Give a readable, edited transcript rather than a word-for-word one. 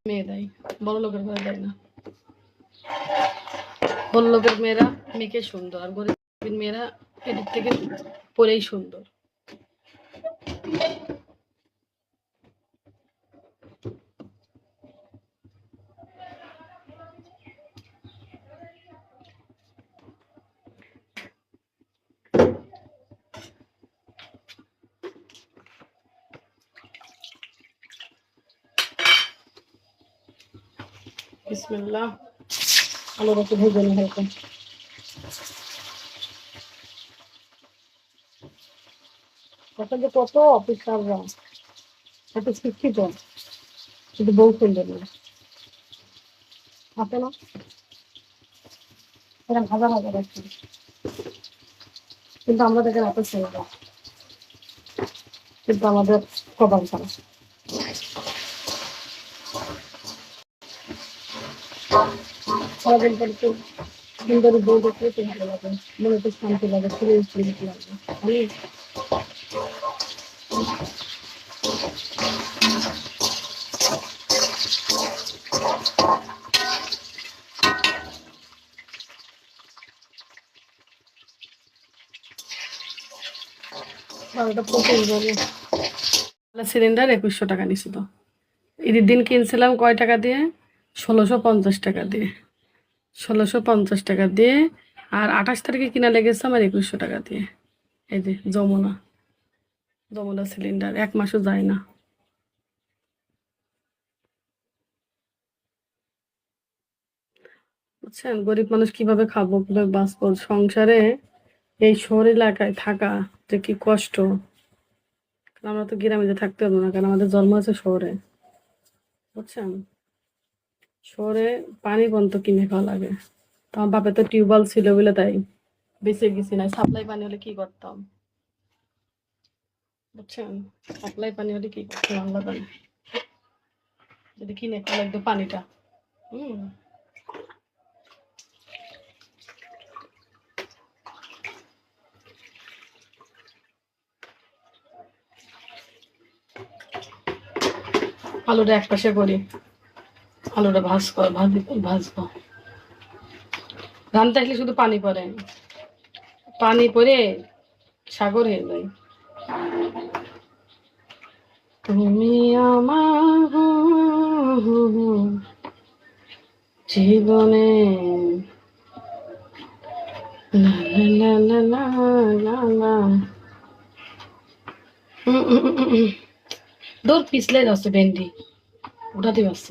মেয়ে দেয়, বড় লোকের ঘরে দেয় না। বড় লোকের মেয়েরা মেয়েকে সুন্দর, আর গরিব মেয়েরা এদিক থেকে পরেই সুন্দর। বিসমিল্লাহ, আলু রকম ভেজে নিই হালকা। এখন যে কত অফিসাররা এত শিক্ষিত, শুধু বউ সুন্দর না, আছে না এরকম হাজার হাজার আছে, কিন্তু আমরা দেখেন এত সুন্দর, কিন্তু আমাদের কপাল খারাপ। সারাদিন পর একটু সুন্দরী বউ দেখলে তো ভালো লাগে, মনে একটু শান্তি লাগে, শরীর শান্তি লাগবে। আমি বারোটা পঁচিশ বলে সিলিন্ডার 2100 টাকা নিছিল। ঈদের দিন কিনছিলাম কয় টাকা দিয়ে? 1650 টাকা দিয়ে। 1650 টাকা দিয়ে। আর 28 তারিখে কিনা লেগেছে আমার 2100 টাকা দিয়ে। এই যে যমুনা সিলিন্ডার 1 মাসও যায় না। বুঝছেন গরিব মানুষ কিভাবে খাবো, কিভাবে বাঁচবো সংসারে? এই শহর এলাকায় থাকা যে কি কষ্ট। আমরা তো গ্রামে থাকতে পারবো না, কারণ আমাদের জন্ম আছে শহরে। বুঝছেন, শহরে পানি বন্ধ কিনে খাওয়া লাগে। তো আমার বাপে তো টিউবওয়েল ছিল বলে তাই বেঁচে গেছি, না সাপ্লাই পানি হলে কি করতাম? বুঝছেন, সাপ্লাই পানি হলে কি করতাম আল্লাহ জানে, যদি কিনে খাওয়া লাগতো পানিটা। আলুটা এক পাশে করি, আলুটা ভাজবো। রান্না আসলে শুধু পানি পড়ে, পানি পড়ে সাগর হয়ে যায়। তুমি আমার জীবনে দৌড় পিছলে যাচ্ছে ভেন্ডি উঠাতে পারছে।